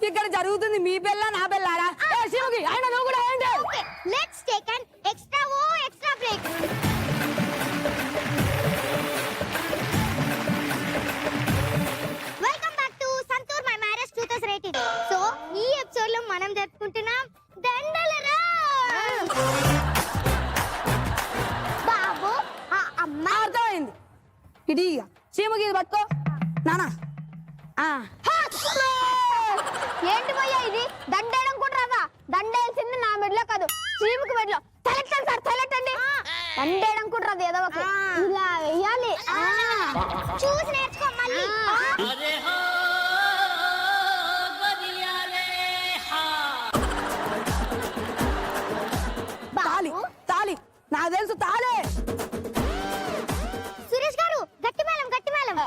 ఇక్కడ జరుగుతుంది మీ పిల్ల నా పిల్లారా? శివుకి ఆయన నువ్వు కూడా ఏంటి? Let's take an extra break. Welcome back to Santoor my marriage 2018. So ఈ ఎపిసోడ్ లో మనం ఇటు ఇక శ్రీముఖి ఇది పట్టుకో నానా ఏంటి భయ్యా ఇది దండేయడం కూడా రాదా దండేయాల్సింది నా మెడలో కాదు శ్రీముఖి మెడలో తలెట్టండి సార్ తలెట్టండి దండేయడం కూడా రాదు ఏదో ఒక ఇలా వెయ్యాలి చూసి నేర్చుకో మళ్ళీ తాలి తాలి నాకు తెలుసు తాలే సురేష్ గారు గట్టి మేళం గట్టి మేళం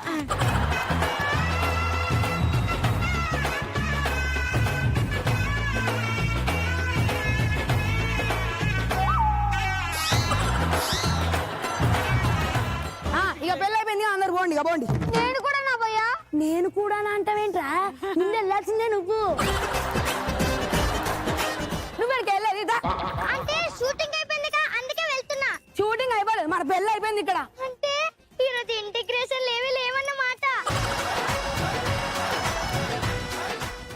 ఇక పెళ్ళి అయిపోయింది అందరు పోండి ఇక పోండి నేను కూడా నా భయ్యా నేను కూడా అంటావేంట్రా ముందు వెళ్ళాల్సిందే నువ్వు నువ్వెక్కడికి వెళ్ళేది అంటే షూటింగ్ అయిపోయిందిగా అందుకే వెళ్తున్నా షూటింగ్ అయిపోలేదు మన పెళ్ళి అయిపోయింది ఇక్కడ అంటే ఈరోజు ఇంటిగ్రేషన్ లేవన్నమాట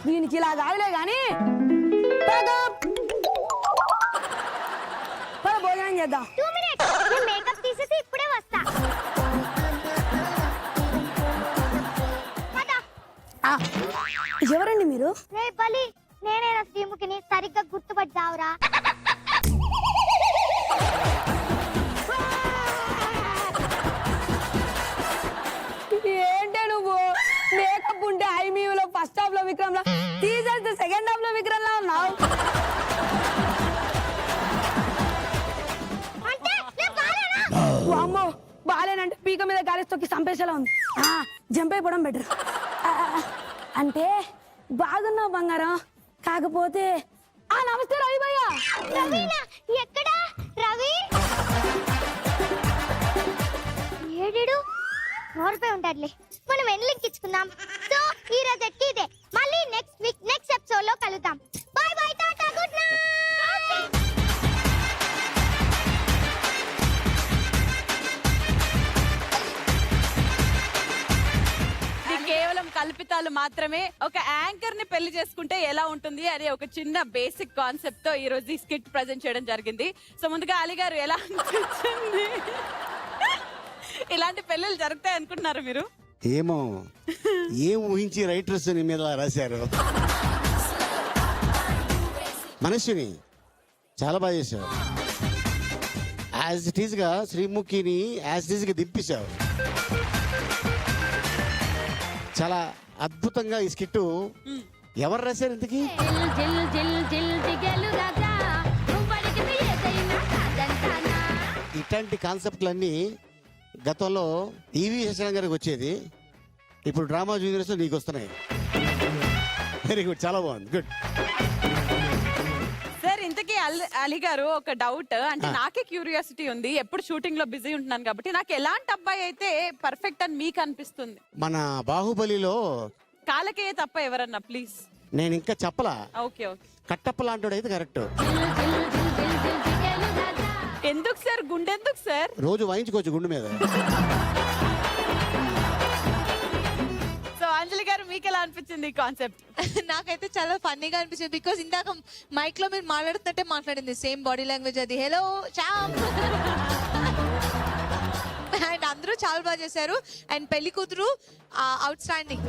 దీనికి ఇలా కాదులే గాని భోజనం చేద్దాం 2 minutes నేను మేకప్ తీసేసి ఇప్పుడే వస్తా ఎవరండి మీరు రే బలి నేనేనా శ్రీముఖిని సరిగ్గా గుర్తుపట్టావురా ఏంటే నువ్వు మేకప్ ఉంటే ఐమీలో ఫస్ట్ హాఫ్ లో విక్రమ్ లా తీసేస్తే సెకండ్ హాఫ్ లో విక్రమ్ లా ఉన్నావు అమ్మో బాలేనంటే పీక మీద గాలిస్తోకి సంపేసేలా ఉంది జంప్ అయిపోవడం బెటర్ అంటే బాగున్నావు బంగారం కాకపోతే నమస్తే రవి భయ్య రవినా ఎక్కడ రవి ఏడు నోరుపై ఉంటాడులే మనం ఎన్లింక్ ఇచ్చుకుందాం సో ఈ రోజు ఎక్కిదే మళ్ళీ నెక్స్ట్ వీక్ నెక్స్ట్ ఎపిసోడ్ లో కలుద్దాం by by Tata good night కేవలం కల్పితాలు మాత్రమే. ఒక యాంకర్ ని పెళ్లి చేసుకుంటే ఎలా ఉంటుంది అనే ఒక చిన్న బేసిక్ కాన్సెప్ట్ తో ఈ రోజు ఈ స్కిట్ ప్రెజెంట్ చేయడం జరిగింది. సో ముందుగా అలీ గారు ఎలా అనిపించింది? ఇలాంటి పెళ్ళిళ్ళు జరుగుతాయి అనుకుంటున్నారు మీరు? ఏమో ఏం ఊహించి రైటర్స్ నీ మీద రాశారు. మనస్విని చాలా బాగా చేశావు. యాజ్ ఇట్ ఈస్ గా శ్రీముఖిని యాజ్ ఇట్ ఈస్ గా దింపేశావు. చాలా అద్భుతంగా ఈ స్కిట్ ఎవరు రాశారు ఇంతకీ? ఇట్లాంటి కాన్సెప్ట్లన్నీ గతంలో ఈవి శశాంక్ గారికి వచ్చేది, ఇప్పుడు డ్రామా జూనియర్స్ నీకు వస్తున్నాయి. వెరీ గుడ్, చాలా బాగుంది, గుడ్. సార్ ఇంతకీ అలీ గారు ఒక డౌట్, అంటే నాకే క్యూరియాసిటీ ఉంది. ఎప్పుడు షూటింగ్ లో బిజీ ఉంటున్నాను కాబట్టి నాకు ఎలాంటి అబ్బాయి అయితే పర్ఫెక్ట్ అని మీకు అనిపిస్తుంది? మన బాహుబలిలో కాలకే తప్ప ఎవరన్నా ప్లీజ్. నేను ఇంకా చెప్పలా. Okay okay. కట్టప్ప లాంటి అయితే కరెక్ట్. ఎందుకు సార్ గుండె ఎందుకు సార్? రోజు వాయించుకోవచ్చు గుండె మీద. సో అంజలి గారు మీకు ఎలా అనిపించింది ఈ కాన్సెప్ట్? నాకైతే చాలా ఫన్నీగా అనిపించింది. బికాస్ ఇందాక మైక్ లో మీరు మాట్లాడుతుంటే మాట్లాడింది సేమ్ బాడీ లాంగ్వేజ్ అది. హలో శ్యామ్. అండ్ అందరూ చాలా బాగా చేశారు. అండ్ పెళ్లి కూతురు అవుట్ స్టాండింగ్.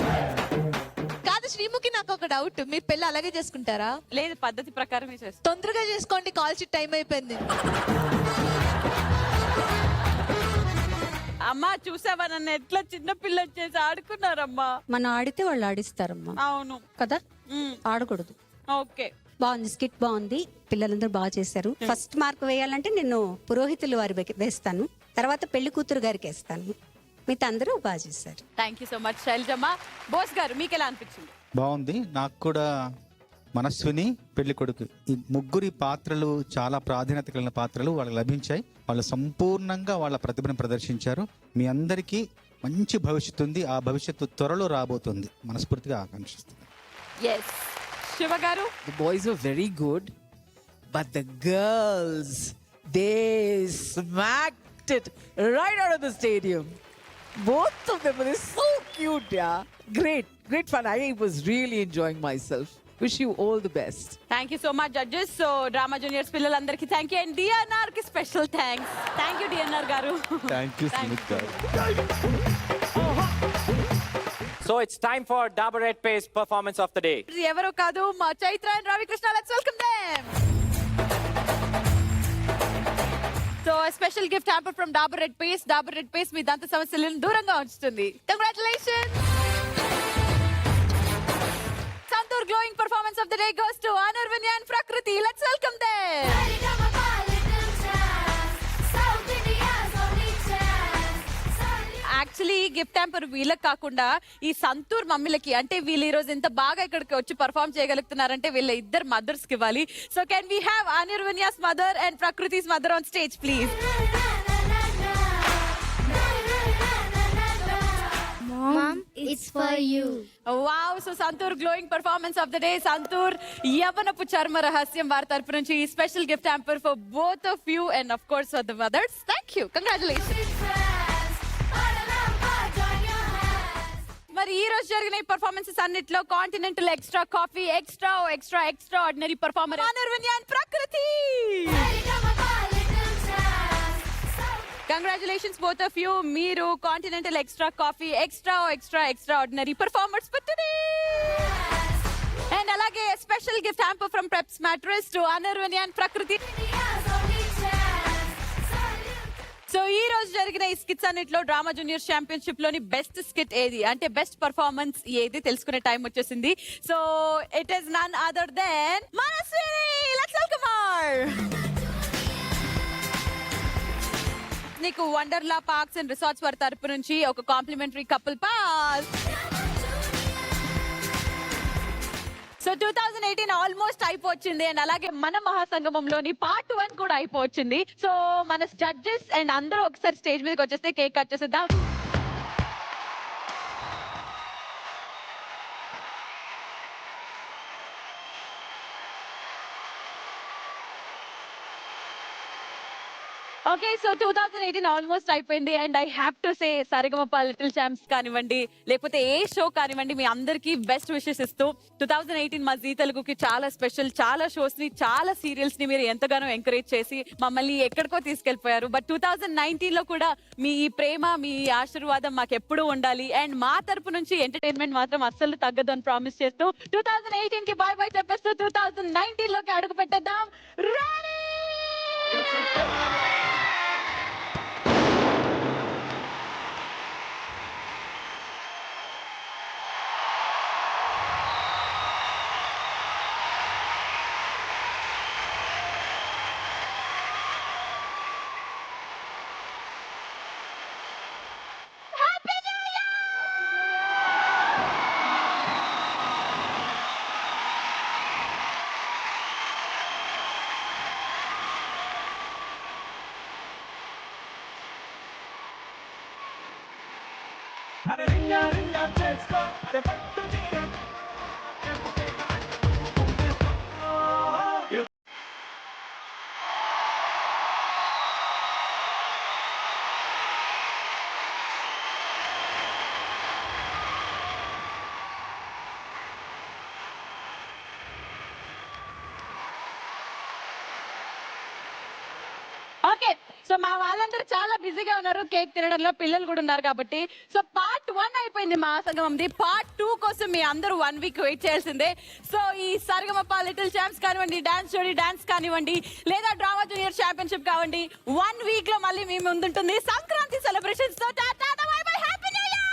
కాదు శ్రీముఖి, నాకు ఒక డౌట్, మీరు పెళ్లి అలాగే చేసుకుంటారా? లేదు, పద్ధతి ప్రకారమే చేస్తాం. తొందరగా చేసుకోండి, కాల్ షీట్ టైం అయిపోయింది. అమ్మా చూసావా నన్ను ఎట్లా చిన్న పిల్ల చేసి ఆడుకున్నారమ్మా. మనం ఆడితే వాళ్ళు ఆడిస్తారమ్మా. అవును కదా, ఆడకూడదు. ఓకే, బాగుంది, స్కిట్ బాగుంది, పిల్లలందరూ బాగా చేశారు. ఫస్ట్ మార్క్ వేయాలంటే నేను పురోహితులు వారి వేస్తాను, తర్వాత పెళ్లి కూతురు గారికి వేస్తాను. మిగతా అందరూ బాగా చేశారు. Thank you so much Shailajamma. Bose గారు మీకు ఎలా అనిపించింది? బాగుంది. నాకు కూడా మనస్విని, పెళ్లి కొడుకు, ఈ ముగ్గురి పాత్రలు చాలా ప్రాధాన్యత కలిగిన పాత్రలు వాళ్ళకి లభించాయి. వాళ్ళు సంపూర్ణంగా వాళ్ళ ప్రతిభను ప్రదర్శించారు. మీ అందరికీ మంచి భవిష్యత్తు ఉంది. ఆ భవిష్యత్తు త్వరలో రాబోతుంది, మనస్ఫూర్తిగా ఆకాంక్షిస్తుంది. ఎస్ శివ గారు. The boys were very good, but the girls, they smacked it right out of the stadium. Both of them were so cute, yeah. Great fun. I was really enjoying myself. Wish you all the best. Thank you so much judges. So drama juniors పిల్లలందరికీ thank you and DNR కి special thanks. Thank you DNR గారు. Thank you Smith గారు. So it's time for Dabur red paste performance of the day. ఎవరో కాదు మా Chaitra and Ravikrishna. Let's welcome them. So special gift hamper from Dabur red paste. Dabur red paste మీ దంత సమస్యలను దూరంగా ఉంచుతుంది. Congratulations. Santoor glowing performance of the day goes to Anirvanya and ప్రకృతి. Let's welcome them. Actually gift hamper వీళ్ళకి కాకుండా ఈ సంతూర్ మమ్మీలకి, అంటే వీళ్ళు ఈ రోజు ఎంత బాగా ఇక్కడికి వచ్చి పర్ఫార్మ్ చేయగలుగుతున్నారంటే వీళ్ళ ఇద్దరు మదర్స్ కి ఇవ్వాలి. So can we have Anirvanya's mother and Prakriti's mother on stage please. Mom, it's for you. Wow. So Santoor glowing performance of the day. Santoor యవ్వనపు చర్మ రహస్యం వారి తరపు నుంచి ఈ special gift hamper for both of you and of course for the mothers. Thank you. Congratulations. మరి ఈ రోజు జరిగిన ఈ పర్ఫార్మెన్సెస్ అన్నిట్లో continental extra coffee extra extra extraordinary performer Anirvanya and ప్రకృతి. Congratulations both of you. మీరు continental extra coffee extra extra extraordinary performers for today. And అలాగే special gift hamper from Peps mattress to Anirvanya and Prakriti. So ఈ రోజు జరిగిన ఈ skits అన్నిట్లో drama junior championship లోని best skit ఏది, అంటే బెస్ట్ పర్ఫార్మెన్స్ ఏది తెలుసుకునే టైం వచ్చేసింది. So it is none other than Manasvini. Let's welcome her. నీకు వండర్లా పార్క్స్ అండ్ రిసార్ట్స్ వారి తరపు నుంచి ఒక complimentary couple pass. So 2018 almost అయిపోయింది అండ్ అలాగే మన మహాసంగమంలోని పార్ట్ 1 కూడా అయిపోయింది. సో మన జడ్జెస్ అండ్ అందరూ ఒకసారి స్టేజ్ మీదకి వచ్చేస్తే కేక్ కట్ చేసేద్దాం. ఓకే. సో 2018 ఆల్మోస్ట్ అయిపోయింది and I have to say Sa Re Ga Ma Pa little champs కానివ్వండి లేకపోతే ఏ షో కానివ్వండి మీ అందరికీ బెస్ట్ విషెస్ ఇస్తూ 2018 మా జీ తెలుగుకి చాలా స్పెషల్. చాలా షోస్ ని చాలా సీరియల్స్ ని మీరు ఎంతగానో ఎంకరేజ్ చేసి మమ్మల్ని ఎక్కడికో తీసుకెళ్లిపోయారు. బట్ 2019 లో కూడా మీ ఈ ప్రేమ మీ ఈ ఆశీర్వాదం మాకు ఎప్పుడూ ఉండాలి అండ్ మా తరపు నుంచి ఎంటర్టైన్మెంట్ మాత్రం అస్సలు తగ్గదు అని ప్రామిస్ చేస్తూ 2018 కి బాయ్ బాయ్ చెప్పేస్తూ 2019 లోకి అడుగు పెట్టేద్దాం. రెడీ? ఓకే. సో మా వాళ్ళందరూ చాలా బిజీగా ఉన్నారు కేక్ తినడంలో, పిల్లలు కూడా ఉన్నారు కాబట్టి. సో పార్ట్ 1 అయిపోయింది మా సంగమంది. పార్ట్ 2 కోసం మీ అందరూ 1 వీక్ వెయిట్ చేయాల్సిందే. సో ఈ సరిగమప లిటిల్ ఛాంప్స్ కానివ్వండి, డాన్స్ జోడీ డాన్స్ కానివ్వండి, లేదా డ్రామా జూనియర్ ఛాంపియన్షిప్ కావండి, 1 వీక్ లో మళ్ళీ మీ ముందుంటుంది సంక్రాంతి సెలబ్రేషన్స్ తో. Tata bye by, happy new year.